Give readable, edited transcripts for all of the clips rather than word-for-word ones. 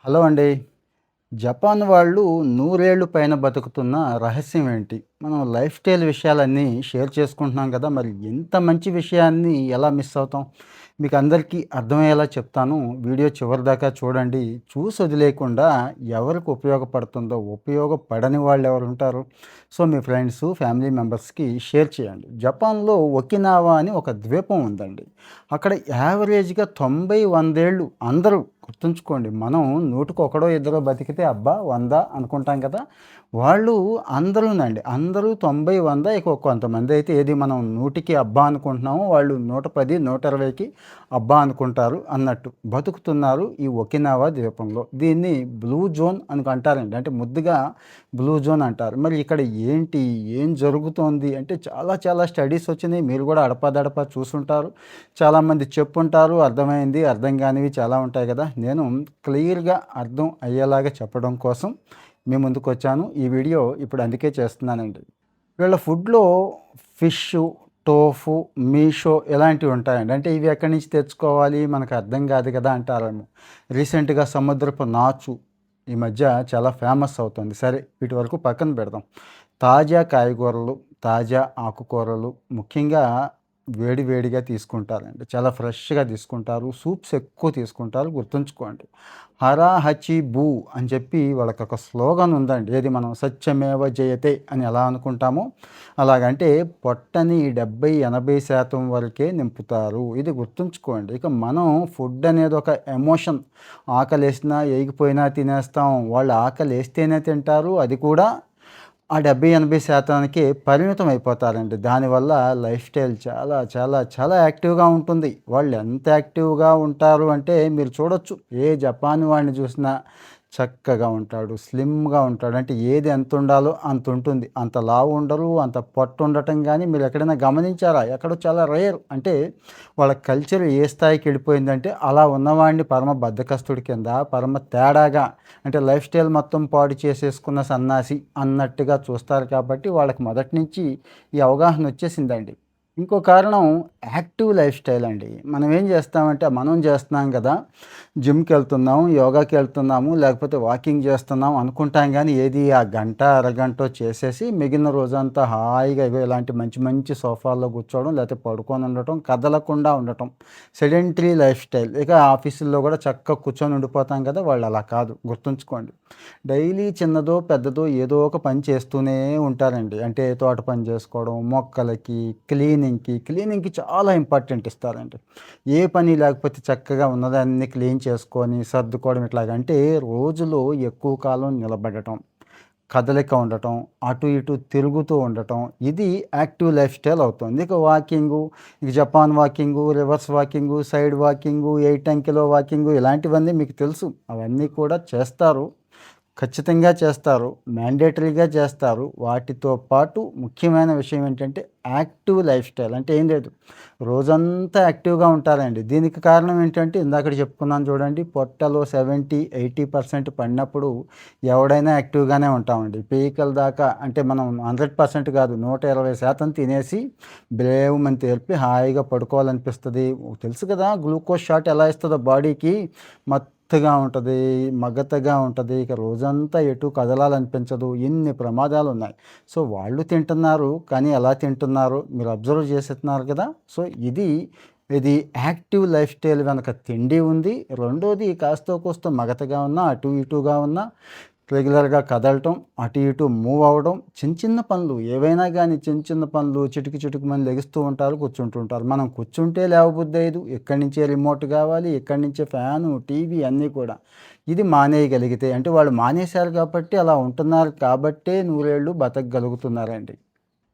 Hello అండి. Japan వాళ్ళు నూరేళ్ళు పైన బతుకుతున్న రహస్యం ఏంటి? మనం లైఫ్ స్టైల్ విషయాలన్నీ షేర్ చేసుకుంటున్నాం కదా! మరి ఇంత మంచి విషయాన్ని ఎలా మిస్ అవుతాం? మీకందరికీ అర్థమయ్యేలా చెప్తాను. వీడియో చివరిదాకా చూడండి. చూసి వదిలేయకుండా ఎవరికి ఉపయోగపడుతుందో, ఉపయోగపడని వాళ్ళెవరుంటారు? సో, మీ ఫ్రెండ్స్, ఫ్యామిలీ మెంబర్స్‌కి షేర్ చేయండి. జపాన్‌లో ఒకినావా అని ఒక ద్వీపం ఉందండి. అక్కడ యావరేజ్‌గా 90, 100 ఏళ్ళు అందరూ గుర్తుంచుకోండి. మనం నూటికొకడో, ఇద్దరో బతికితే అబ్బా! 100 అనుకుంటాం కదా! వాళ్ళు అందరూనండి. అందరూ 90, 100 ఇక కొంతమందైతే ఏది మనం 100కి అబ్బా అనుకుంటున్నామో, వాళ్ళు 110, 120కి అబ్బా అనుకుంటారు అన్నట్టు. బతుకుతున్నారు ఈ ఒకినావా ద్వీపంలో. దీన్ని బ్లూ జోన్ అని అంటారండి. అంటే ముద్దుగా బ్లూ జోన్ అంటారు. మరి ఇక్కడ ఏంటి? ఏం జరుగుతోంది? అంటే చాలా చాలా స్టడీస్ వచ్చినాయి. మీరు కూడా అడపాదడపా చూసుంటారు. చాలామంది చెప్పుంటారు. అర్థమైంది, అర్థం కానివి చాలా ఉంటాయి కదా! నేను క్లియర్‌గా అర్థం అయ్యేలాగా చెప్పడం కోసం మీ ముందుకొచ్చాను. ఈ వీడియో ఇప్పుడు అందుకే చేస్తున్నానండి. వీళ్ళ ఫుడ్‌లో ఫిషు, టోఫు, మీషో ఇలాంటివి ఉంటాయండి. అంటే ఇవి ఎక్కడి నుంచి తెచ్చుకోవాలి మనకు అర్థం కాదు కదా అంటారేమో. రీసెంట్‌గా సముద్రపు నాచు ఈ మధ్య చాలా ఫేమస్ అవుతుంది. సరే వీటి వరకు పక్కన పెడదాం. తాజా కాయగూరలు, తాజా ఆకుకూరలు ముఖ్యంగా వేడి వేడిగా తీసుకుంటారండి. చాలా ఫ్రెష్‌గా తీసుకుంటారు. సూప్స్ ఎక్కువ తీసుకుంటారు గుర్తుంచుకోండి. హరా హచి బూ అని చెప్పి వాళ్ళకొక స్లోగన్ ఉందండి. ఏది మనం సత్యమేవ జయతే అని ఎలా అనుకుంటామో అలాగంటే పొట్టని 70, 80% వరకే నింపుతారు. ఇది గుర్తుంచుకోండి. ఇక మనం ఫుడ్ అనేది ఒక ఎమోషన్. ఆకలేసినా, ఏగిపోయినా తినేస్తాం. వాళ్ళు ఆకలేస్తేనే తింటారు. అది కూడా ఆ 70, 80%కే పరిమితం అయిపోతారండి. దానివల్ల లైఫ్ స్టైల్ చాలా, చాలా, చాలా యాక్టివ్‌గా ఉంటుంది. వాళ్ళు ఎంత యాక్టివ్‌గా ఉంటారు అంటే మీరు చూడొచ్చు. ఏ జపాన్ వాడిని చూసినా చక్కగా ఉంటాడు. స్లిమ్‌గా ఉంటాడు. అంటే ఏది ఎంతుండాలో అంతుంటుంది. అంత లావు ఉండరు. అంత పొట్ట ఉండటం గానీ మీరు ఎక్కడైనా గమనించారా? ఎక్కడో చాలా రేర్. అంటే వాళ్ళ కల్చర్ ఏ స్థాయికెళ్ళిపోయిందంటే అలా ఉన్నవాడిని పరమ బద్ధకస్తుడి కింద, పరమ తేడాగా అంటే లైఫ్ స్టైల్ మొత్తం పాడు చేసేసుకున్న సన్నాసి అన్నట్టుగా చూస్తారు కాబట్టి వాళ్ళకి మొదటి నుంచి ఈ అవగాహన వచ్చేసిందండి. ఇంకో కారణం యాక్టివ్ లైఫ్ స్టైల్ అండి. మనం ఏం చేస్తామంటే మనం చేస్తున్నాం కదా! జిమ్‌కెళ్తున్నాం, యోగాకెళ్తున్నాము, లేకపోతే వాకింగ్ చేస్తున్నాం అనుకుంటాం గానీ ఏది ఆ గంట, అరగంటో చేసేసి మిగిలిన రోజంతా హాయిగా ఇగో ఇలాంటి మంచి మంచి సోఫాల్లో కూర్చోవడం, లేకపోతే పడుకొని ఉండటం, కదలకుండా ఉండటం. Sedentary life style. ఇక ఆఫీసుల్లో కూడా చక్కగా కూర్చొని ఉండిపోతాం కదా! వాళ్ళు అలా కాదు గుర్తుంచుకోండి. డైలీ చిన్నదో, పెద్దదో ఏదో ఒక పని చేస్తూనే ఉంటారండి. అంటే తోట పని చేసుకోవడం, మొక్కలకి, క్లీనింగ్‌కి చాలా ఇంపార్టెంట్ ఇస్తారండి. ఏ పని లేకపోతే చక్కగా ఉన్నదాన్ని క్లీన్ చేసుకొని, సర్దుకోవడం ఇట్లాగంటే రోజులో ఎక్కువ కాలం నిలబడటం, కదలిక ఉండటం, అటు ఇటు తిరుగుతూ ఉండటం, ఇది యాక్టివ్ లైఫ్ స్టైల్ అవుతుంది. ఇక వాకింగు, ఇక Japan walking, reverse walking, side walking, 8 అంకెలో వాకింగు ఇలాంటివన్నీ మీకు తెలుసు. అవన్నీ కూడా చేస్తారు. ఖచ్చితంగా చేస్తారు. మ్యాండేటరీగా చేస్తారు. వాటితో పాటు ముఖ్యమైన విషయం ఏంటంటే యాక్టివ్ లైఫ్ స్టైల్. అంటే ఏం లేదు. రోజంతా యాక్టివ్‌గా ఉంటారండి. దీనికి కారణం ఏంటంటే ఇందాకడ చెప్పుకున్నాను చూడండి. పొట్టలో 70, 80% పడినప్పుడు ఎవడైనా యాక్టివ్‌గానే ఉంటామండి. పీకల దాకా అంటే మనం 100% కాదు. 120% తినేసి బ్రేవుమని తేల్పి హాయిగా పడుకోవాలనిపిస్తది. తెలుసు కదా! గ్లూకోజ్ షాట్ ఎలా ఇస్తదో బాడీకి మత్తుగా ఉంటది, మగతగా ఉంటది. ఇక రోజంతా ఎటు కదలాలనిపించదు. ఇన్ని ప్రమాదాలున్నాయి. సో, వాళ్ళు తింటున్నారు. కానీ ఎలా తింటున్నారో మీరు అబ్జర్వ్ చేసేస్తున్నారు కదా! సో, ఇది యాక్టివ్ లైఫ్ స్టైల్ వెనక తిండి ఉంది. రెండోది కాస్తో కూస్తో మగతగా ఉన్నా, అటు ఇటుగా ఉన్నా రెగ్యులర్‌గా కదలటం, అటు ఇటు మూవ్ అవ్వడం, చిన్న చిన్న పనులు ఏవైనా గానీ చిన్న చిన్న పనులు చిటుకు చిటుకుమని లెగుస్తూ ఉంటారు, కూర్చుంటూ ఉంటారు. మనం కూర్చుంటే లేవబుద్దయ్యదు. ఎక్కడి నుంచే రిమోట్ కావాలి, ఎక్కడి నుంచే ఫ్యాను, టీవీ అన్నీ కూడా. ఇది మానేయగలిగితే అంటే వాళ్ళు మానేశారు కాబట్టి అలా ఉంటున్నారు కాబట్టే నూరేళ్ళు బతకగలుగుతున్నారండి.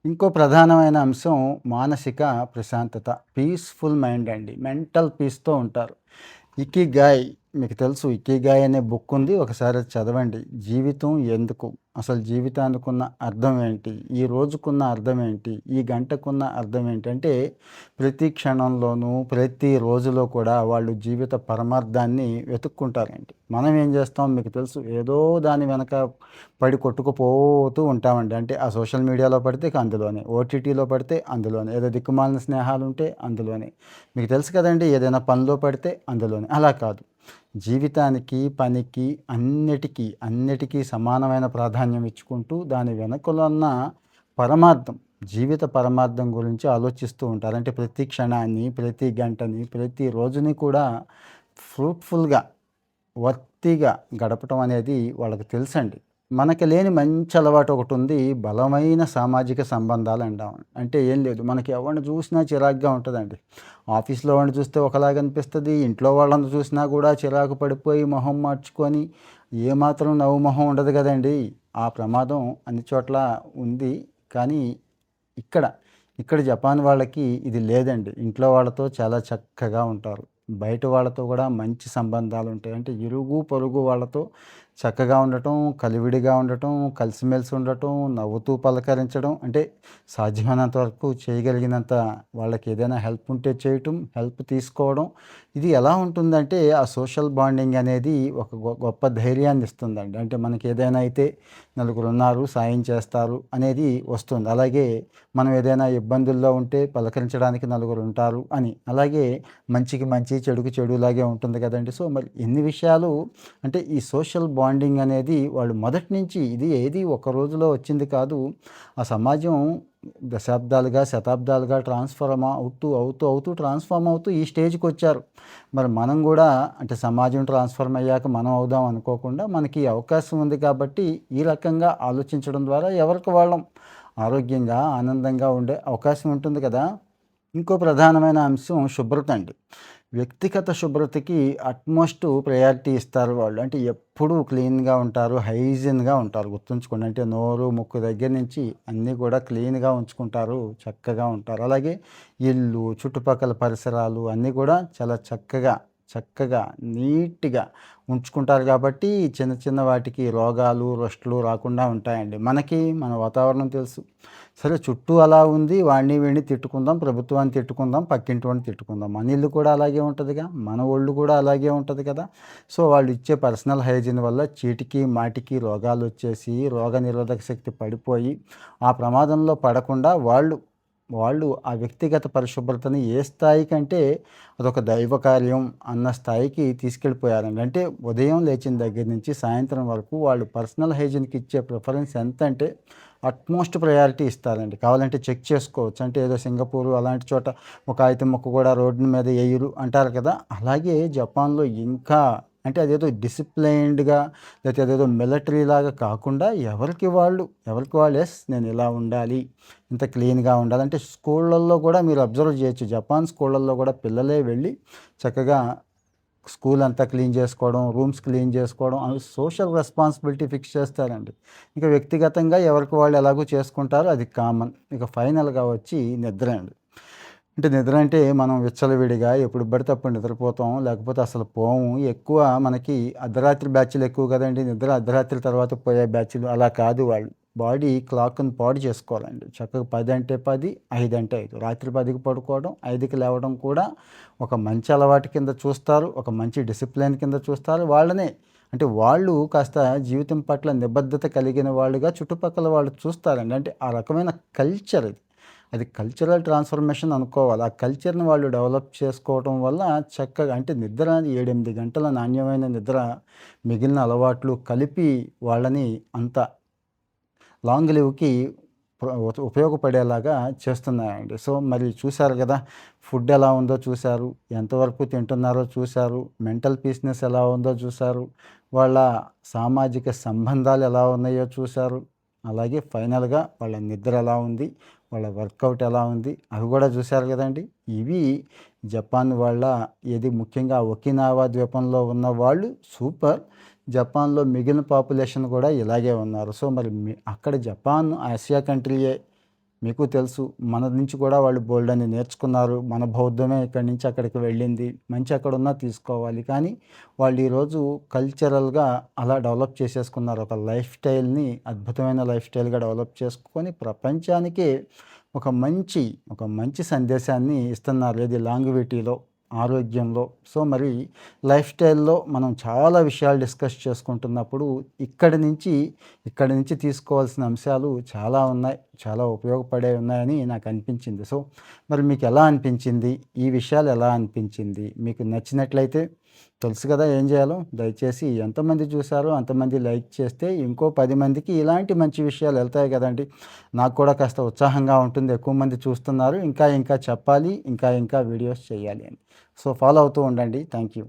ఇంకో ప్రధానమైన అంశం మానసిక ప్రశాంతత. పీస్‌ఫుల్ మైండ్ అండి. మెంటల్ పీస్‌తో ఉంటారు. ఇకిగాయ్ మీకు తెలుసు 'ఇకిగాయ్' అనే బుక్ ఉంది. ఒకసారి అది చదవండి. జీవితం ఎందుకు? అసలు జీవితానికున్న అర్థం ఏంటి? ఈ రోజుకున్న అర్థం ఏంటి? ఈ గంటకున్న అర్థం ఏంటి? అంటే ప్రతి క్షణంలోనూ, ప్రతి రోజులో కూడా వాళ్ళు జీవిత పరమార్థాన్ని వెతుక్కుంటారండి. మనం ఏం చేస్తాం మీకు తెలుసు ఏదో దాని వెనక పడి కొట్టుకుపోతూ ఉంటామండి. అంటే ఆ సోషల్ మీడియాలో పడితే ఇక అందులోనే, ఓటీటీలో పడితే అందులోనే, ఏదో దిక్కుమాలిన స్నేహాలుంటే అందులోనే. మీకు తెలుసు కదండీ! ఏదైనా పనిలో పడితే అందులోనే. అలా కాదు. జీవితానికి, పనికి అన్నిటికీ సమానమైన ప్రాధాన్యం ఇచ్చుకుంటూ దాని వెనకల ఉన్న పరమార్థం, జీవిత పరమార్థం గురించి ఆలోచిస్తూ ఉంటారు. అంటే ప్రతి క్షణాన్ని, ప్రతి గంటని, ప్రతి రోజుని కూడా ఫ్రూట్‌ఫుల్‌గా, వర్తీగా గడపటం అనేది వాళ్ళకి తెలుసండి. మనకి లేని మంచి అలవాటు ఒకటుంది. బలమైన సామాజిక సంబంధాలు అంటాం. అంటే ఏం లేదు. మనకి ఎవరిని చూసినా చిరాకుగా ఉంటదండి. ఆఫీస్‌లో వాడిని చూస్తే ఒకలాగా అనిపిస్తది. ఇంట్లో వాళ్ళని చూసినా కూడా చిరాకు పడిపోయి మొహం మార్చుకొని ఏమాత్రం నవ్వు మొహం ఉండదు కదండీ! ఆ ప్రమాదం అన్ని చోట్ల ఉంది. కానీ ఇక్కడ, ఇక్కడ జపాన్ వాళ్ళకి ఇది లేదండి. ఇంట్లో వాళ్ళతో చాలా చక్కగా ఉంటారు. బయట వాళ్ళతో కూడా మంచి సంబంధాలుంటాయి. అంటే ఇరుగు, పొరుగు వాళ్ళతో చక్కగా ఉండటం, కలివిడిగా ఉండటం, కలిసిమెలిసి ఉండటం, నవ్వుతూ పలకరించడం. అంటే సాధ్యమైనంత వరకు చేయగలిగినంత వాళ్ళకేదైనా హెల్ప్ ఉంటే చేయటం, హెల్ప్ తీసుకోవడం. ఇది ఎలా ఉంటుందంటే ఆ సోషల్ బాండింగ్ అనేది ఒక గొప్ప ధైర్యాన్ని ఇస్తుందండి. అంటే మనకేదైనా అయితే నలుగురున్నారు, సాయం చేస్తారు అనేది వస్తుంది. అలాగే మనం ఏదైనా ఇబ్బందుల్లో ఉంటే పలకరించడానికి నలుగురుంటారు అని. అలాగే మంచికి మంచి, చెడుకి చెడులాగే ఉంటుంది కదండీ! సో, మరి ఇన్ని విషయాలు అంటే ఈ సోషల్ బాండింగ్ అనేది వాళ్ళు మొదటి నుంచి ఇది ఏది ఒక రోజులో వచ్చింది కాదు. ఆ సమాజం దశాబ్దాలుగా, శతాబ్దాలుగా ట్రాన్స్‌ఫార్మ్ అవుతూ ఈ స్టేజ్‌కొచ్చారు. మరి మనం గూడా అంటే సమాజం ట్రాన్స్‌ఫార్మ్ అయ్యాక మనం అవుదాం అనుకోకుండా మనకి ఈ అవకాశం ఉంది కాబట్టి ఈ రకంగా ఆలోచించడం ద్వారా ఎవరికి వాళ్ళం ఆరోగ్యంగా, ఆనందంగా ఉండే అవకాశం ఉంటుంది కదా! ఇంకో ప్రధానమైన అంశం శుభ్రత అండి. వ్యక్తిగత శుభ్రతకి అట్‌మోస్ట్ ప్రయారిటీ ఇస్తారు వాళ్ళు. అంటే ఎప్పుడూ క్లీన్‌గా ఉంటారు, హైజీన్‌గా ఉంటారు. గుర్తుంచుకోండి. అంటే నోరు, ముక్కు దగ్గర నుంచి అన్నీ కూడా క్లీన్‌గా ఉంచుకుంటారు, చక్కగా ఉంటారు. అలాగే ఇల్లు, చుట్టుపక్కల పరిసరాలు అన్నీ కూడా చాలా చక్కగా నీట్‌గా ఉంచుకుంటారు కాబట్టి చిన్న చిన్న వాటికి రోగాలు, రస్టులు రాకుండా ఉంటాయండి. మనకి మన వాతావరణం తెలుసు. సరే చుట్టూ అలా ఉంది. వాడిని వీడిని తిట్టుకుందాం, ప్రభుత్వాన్ని తిట్టుకుందాం, పక్కింటి వాడిని తిట్టుకుందాం. మన ఇల్లు కూడా అలాగే ఉంటదిగా. మన ఒళ్ళు కూడా అలాగే ఉంటది కదా! సో, వాళ్ళు ఇచ్చే పర్సనల్ హైజీన్ వల్ల చీటికి, మాటికి రోగాలొచ్చేసి, రోగనిరోధక శక్తి పడిపోయి, ఆ ప్రమాదంలో పడకుండా వాళ్ళు ఆ వ్యక్తిగత పరిశుభ్రతని ఏ స్థాయికంటే అదొక దైవ కార్యం అన్న స్థాయికి తీసుకెళ్ళిపోయారండి. అంటే ఉదయం లేచిన దగ్గర నుంచి సాయంత్రం వరకు వాళ్ళు పర్సనల్ హైజీన్‌కి ఇచ్చే ప్రిఫరెన్స్ ఎంతంటే అట్‌మోస్ట్ ప్రయారిటీ ఇస్తారండి. కావాలంటే చెక్ చేసుకోవచ్చు. అంటే ఏదో సింగపూరు అలాంటి చోట ఒక కాగితం ముక్క కూడా రోడ్డు మీద ఎయ్యరు అంటారు కదా! అలాగే జపాన్‌లో ఇంకా అంటే అదేదో డిసిప్లైన్డ్‌గా లేతే అదేదో మిలిటరీలాగా కాకుండా ఎవరికి వాళ్ళు యెస్ నేను ఇలా ఉండాలి. ఇంత క్లీన్‌గా ఉండాలి. అంటే స్కూళ్ళల్లో కూడా మీరు అబ్జర్వ్ చేయొచ్చు. జపాన్ స్కూళ్ళల్లో కూడా పిల్లలే వెళ్ళి చక్కగా స్కూల్ అంతా క్లీన్ చేసుకోవడం, రూమ్స్ క్లీన్ చేసుకోవడం అవి సోషల్ రెస్పాన్సిబిలిటీ ఫిక్స్ చేస్తారండి. ఇక వ్యక్తిగతంగా ఎవరికి వాళ్ళు ఎలాగో చేసుకుంటారో అది కామన్. ఇక ఫైనల్‌గా వచ్చి నిద్ర అండి. అంటే నిద్ర అంటే మనం విచ్చలవిడిగా ఎప్పుడు పడితే అప్పుడు నిద్రపోతాం. లేకపోతే అసలు పోము. ఎక్కువ మనకి అర్ధరాత్రి బ్యాచ్‌లు ఎక్కువ కదండీ! నిద్ర అర్ధరాత్రి తర్వాత పోయే బ్యాచ్‌లు అలా కాదు వాళ్ళు. బాడీ క్లాక్‌ని పాడు చేసుకోవాలండి. చక్కగా 10 అంటే 10, 5 అంటే 5. రాత్రి 10కి పడుకోవడం, 5కి లేవడం కూడా ఒక మంచి అలవాటు కింద చూస్తారు. ఒక మంచి డిసిప్లిన్ కింద చూస్తారు. అంటే వాళ్ళు కాస్త జీవితం పట్ల నిబద్ధత కలిగిన వాళ్ళుగా చుట్టుపక్కల వాళ్ళు చూస్తారండి. అంటే ఆ రకమైన కల్చర్ ఇది. అది కల్చరల్ ట్రాన్స్‌ఫర్మేషన్ అనుకోవాలి. ఆ కల్చర్‌ని వాళ్ళు డెవలప్ చేసుకోవటం వల్ల చక్కగా అంటే నిద్ర 7, 8 గంటల నాణ్యమైన నిద్ర మిగిలిన అలవాట్లు కలిపి వాళ్ళని అంత లాంగ్ లివ్‌కి ఉపయోగపడేలాగా చేస్తున్నాయండి. సో, మరి చూసారు గదా! ఫుడ్ ఎలా ఉందో చూసారు. ఎంతవరకు తింటున్నారో చూసారు. మెంటల్ పీస్‌నెస్ ఎలా ఉందో చూసారు. వాళ్ళ సామాజిక సంబంధాలు ఎలా ఉన్నాయో చూసారు. అలాగే ఫైనల్‌గా వాళ్ళ నిద్ర ఎలా ఉంది. వాళ్ళ వర్కౌట్ ఎలా ఉంది. అవి గూడా చూసారు గదండీ! ఇవి జపాన్ వాళ్ళ ఏది ముఖ్యంగా ఒకినావా ద్వీపంలో ఉన్న వాళ్ళు సూపర్. జపాన్‌లో మిగిలిన పాపులేషన్ కూడా ఇలాగే ఉన్నారు. సో, మరి అక్కడ జపాన్ ఆసియా కంట్రీయే. మీకు తెలుసు. మన నుంచి కూడా వాళ్ళు బోలెడన్ని నేర్చుకున్నారు. మన బౌద్ధమే ఇక్కడి నుంచి అక్కడికి వెళ్ళింది. మంచి ఎక్కడున్నా తీసుకోవాలి. కానీ వాళ్ళు ఈరోజు కల్చరల్‌గా అలా డెవలప్ చేసేసుకున్నారు. అద్భుతమైన లైఫ్ స్టైల్‌గా డెవలప్ చేసుకొని ప్రపంచానికే ఒక మంచి సందేశాన్ని ఇస్తున్నారు. ఏది లాంగివిటీలో, ఆరోగ్యంలో. సో, మరి లైఫ్ స్టైల్‌లో మనం చాలా విషయాలు డిస్కస్ చేసుకుంటున్నప్పుడు ఇక్కడి నుంచి తీసుకోవాల్సిన అంశాలు చాలా ఉన్నాయి. చాలా ఉపయోగపడేవి ఉన్నాయని నాకు అనిపించింది. సో, మరి మీకెలా అనిపించింది? ఈ విషయాలు ఎలా అనిపించింది? మీకు నచ్చినట్లయితే తెలుసు కదా ఏం చేయాలో? దయచేసి ఎంతమంది చూసారో అంతమంది లైక్ చేస్తే ఇంకో 10 మందికి ఇలాంటి మంచి విషయాలు ఎళ్తాయి కదండీ! నాకు కూడా కాస్త ఉత్సాహంగా ఉంటుంది. ఎక్కువ మంది చూస్తున్నారు. ఇంకా ఇంకా చెప్పాలి. ఇంకా ఇంకా వీడియోస్ చేయాలి అని. సో, ఫాలో అవుతూ ఉండండి. Thank you.